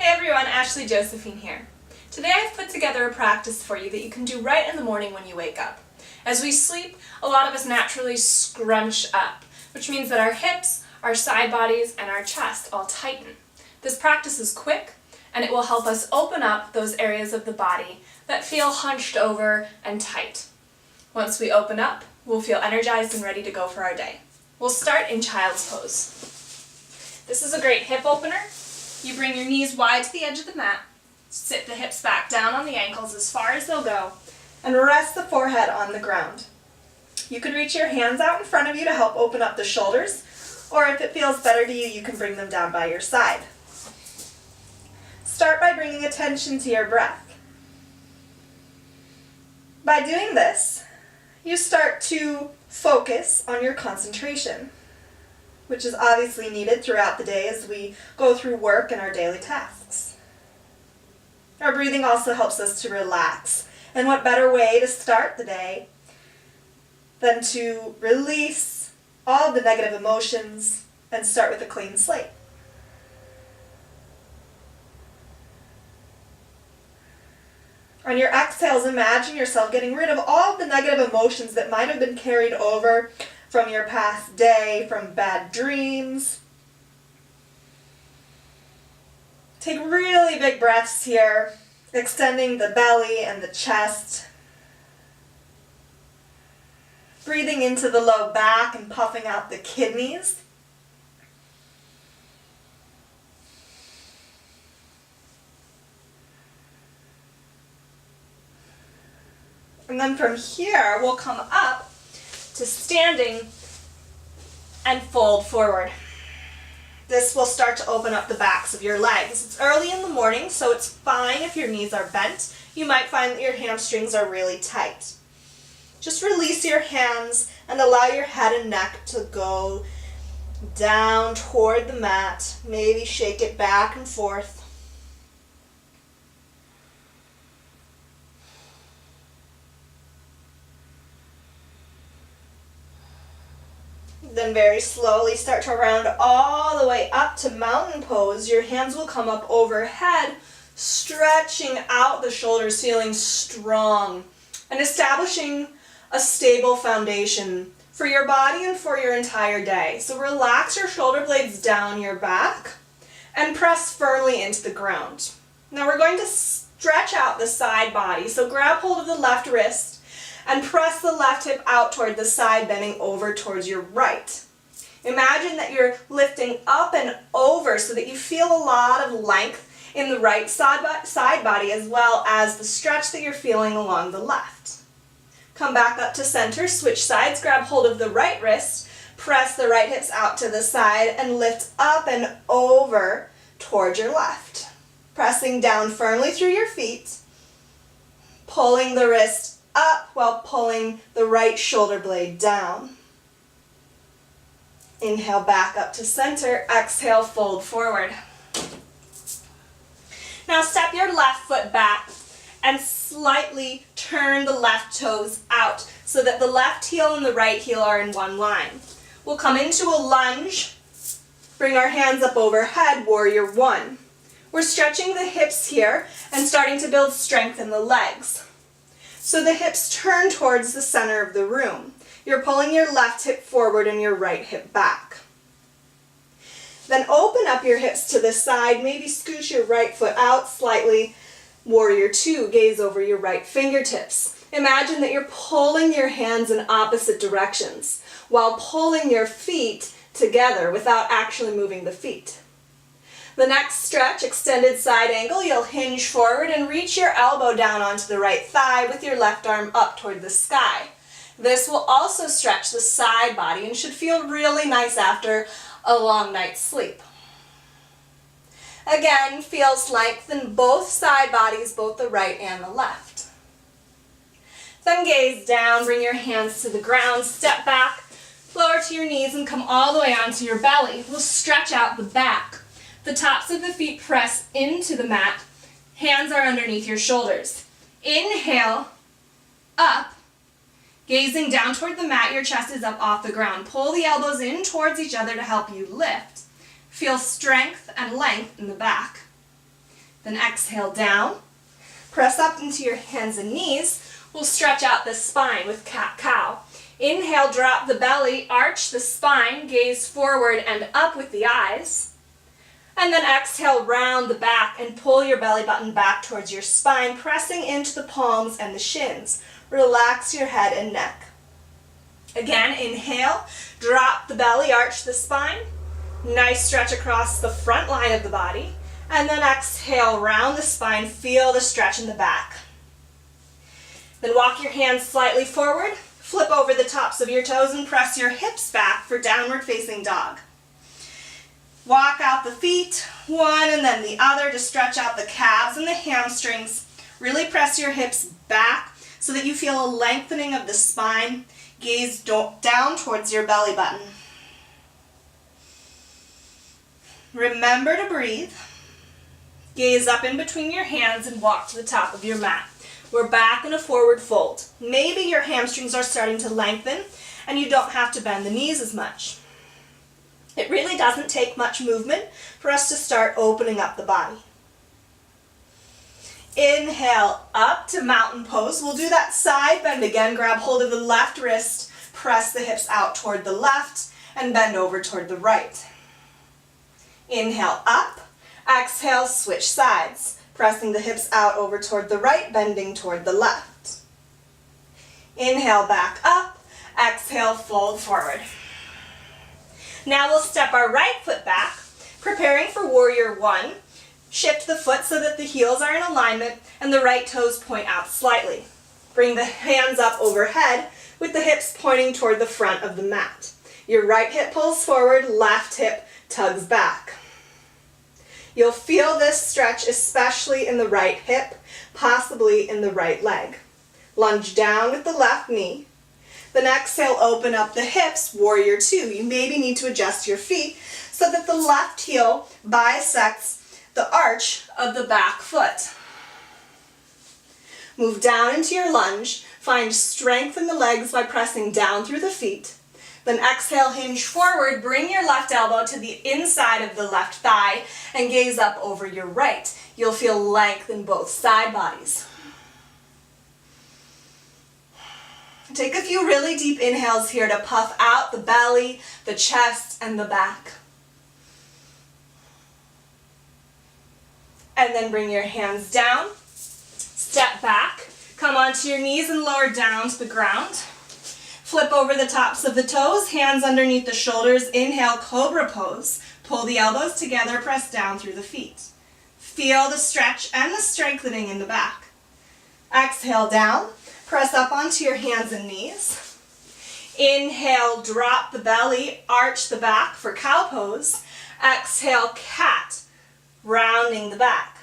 Hey everyone, Ashley Josephine here. Today I've put together a practice for you that you can do right in the morning when you wake up. As we sleep, a lot of us naturally scrunch up, which means that our hips, our side bodies, and our chest all tighten. This practice is quick, and it will help us open up those areas of the body that feel hunched over and tight. Once we open up, we'll feel energized and ready to go for our day. We'll start in child's pose. This is a great hip opener. You bring your knees wide to the edge of the mat, sit the hips back down on the ankles as far as they'll go, and rest the forehead on the ground. You can reach your hands out in front of you to help open up the shoulders, or if it feels better to you, you can bring them down by your side. Start by bringing attention to your breath. By doing this, you start to focus on your concentration, which is obviously needed throughout the day as we go through work and our daily tasks. Our breathing also helps us to relax, and what better way to start the day than to release all the negative emotions and start with a clean slate. On your exhales, imagine yourself getting rid of all the negative emotions that might have been carried over from your past day, from bad dreams. Take really big breaths here, extending the belly and the chest. Breathing into the low back and puffing out the kidneys. And then from here, we'll come up to standing and fold forward. This will start to open up the backs of your legs. It's early in the morning, so it's fine if your knees are bent. You might find that your hamstrings are really tight. Just release your hands and allow your head and neck to go down toward the mat. Maybe shake it back and forth. Then very slowly start to round all the way up to mountain pose. Your hands will come up overhead, stretching out the shoulders, feeling strong, and establishing a stable foundation for your body and for your entire day. So relax your shoulder blades down your back and press firmly into the ground. Now we're going to stretch out the side body. So grab hold of the left wrist and press the left hip out toward the side, bending over towards your right. Imagine that you're lifting up and over so that you feel a lot of length in the right side body as well as the stretch that you're feeling along the left. Come back up to center, switch sides, grab hold of the right wrist, press the right hips out to the side and lift up and over towards your left. Pressing down firmly through your feet, pulling the wrist up while pulling the right shoulder blade down. Inhale back up to center, exhale, fold forward. Now step your left foot back and slightly turn the left toes out so that the left heel and the right heel are in one line. We'll come into a lunge, bring our hands up overhead, warrior one. We're stretching the hips here and starting to build strength in the legs. So the hips turn towards the center of the room. You're pulling your left hip forward and your right hip back. Then open up your hips to the side, maybe scoot your right foot out slightly. Warrior two, gaze over your right fingertips. Imagine that you're pulling your hands in opposite directions while pulling your feet together without actually moving the feet. The next stretch, extended side angle, you'll hinge forward and reach your elbow down onto the right thigh with your left arm up toward the sky. This will also stretch the side body and should feel really nice after a long night's sleep. Again, feels length in both side bodies, both the right and the left. Then gaze down, bring your hands to the ground, step back, lower to your knees and come all the way onto your belly. We'll stretch out the back. The tops of the feet press into the mat. Hands are underneath your shoulders. Inhale, up. Gazing down toward the mat, your chest is up off the ground. Pull the elbows in towards each other to help you lift. Feel strength and length in the back. Then exhale down. Press up into your hands and knees. We'll stretch out the spine with cat-cow. Inhale, drop the belly, arch the spine, gaze forward and up with the eyes. And then exhale, round the back and pull your belly button back towards your spine, pressing into the palms and the shins. Relax your head and neck. Again, inhale, drop the belly, arch the spine. Nice stretch across the front line of the body. And then exhale, round the spine, feel the stretch in the back. Then walk your hands slightly forward, flip over the tops of your toes and press your hips back for downward facing dog. Walk out the feet, one and then the other to stretch out the calves and the hamstrings. Really press your hips back so that you feel a lengthening of the spine. Gaze down towards your belly button. Remember to breathe. Gaze up in between your hands and walk to the top of your mat. We're back in a forward fold. Maybe your hamstrings are starting to lengthen and you don't have to bend the knees as much. It really doesn't take much movement for us to start opening up the body. Inhale, up to mountain pose. We'll do that side bend again. Grab hold of the left wrist, press the hips out toward the left, and bend over toward the right. Inhale, up. Exhale, switch sides. Pressing the hips out over toward the right, bending toward the left. Inhale, back up. Exhale, fold forward. Now we'll step our right foot back, preparing for warrior one. Shift the foot so that the heels are in alignment and the right toes point out slightly. Bring the hands up overhead with the hips pointing toward the front of the mat. Your right hip pulls forward, left hip tugs back. You'll feel this stretch especially in the right hip, possibly in the right leg. Lunge down with the left knee. Then exhale, open up the hips, warrior two. You maybe need to adjust your feet so that the left heel bisects the arch of the back foot. Move down into your lunge. Find strength in the legs by pressing down through the feet. Then exhale, hinge forward. Bring your left elbow to the inside of the left thigh and gaze up over your right. You'll feel length in both side bodies. Take a few really deep inhales here to puff out the belly, the chest, and the back. And then bring your hands down, step back, come onto your knees and lower down to the ground. Flip over the tops of the toes, hands underneath the shoulders. Inhale, cobra pose. Pull the elbows together, press down through the feet. Feel the stretch and the strengthening in the back. Exhale down. Press up onto your hands and knees. Inhale, drop the belly, arch the back for cow pose. Exhale, cat, rounding the back.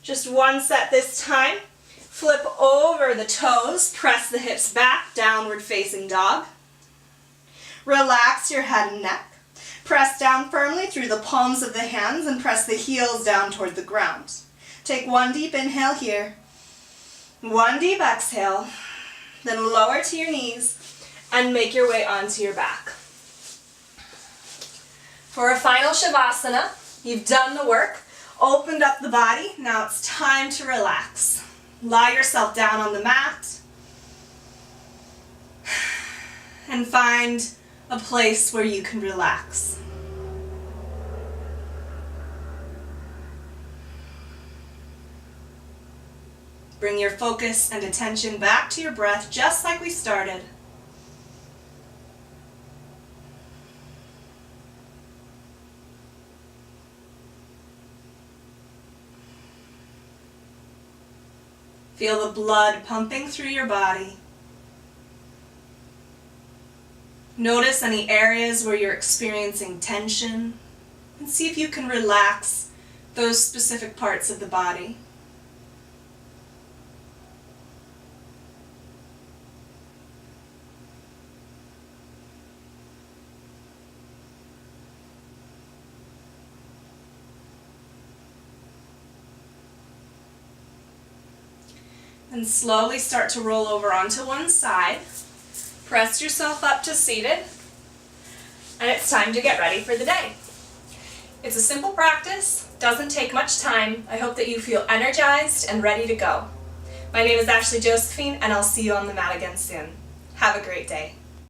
Just one set this time. Flip over the toes, press the hips back, downward facing dog. Relax your head and neck. Press down firmly through the palms of the hands and press the heels down toward the ground. Take one deep inhale here. One deep exhale, then lower to your knees and make your way onto your back. For a final shavasana, you've done the work, opened up the body, now it's time to relax. Lie yourself down on the mat and find a place where you can relax. Bring your focus and attention back to your breath just like we started. Feel the blood pumping through your body. Notice any areas where you're experiencing tension and see if you can relax those specific parts of the body. And slowly start to roll over onto one side. Press yourself up to seated. And it's time to get ready for the day. It's a simple practice, doesn't take much time. I hope that you feel energized and ready to go. My name is Ashley Josephine, and I'll see you on the mat again soon. Have a great day.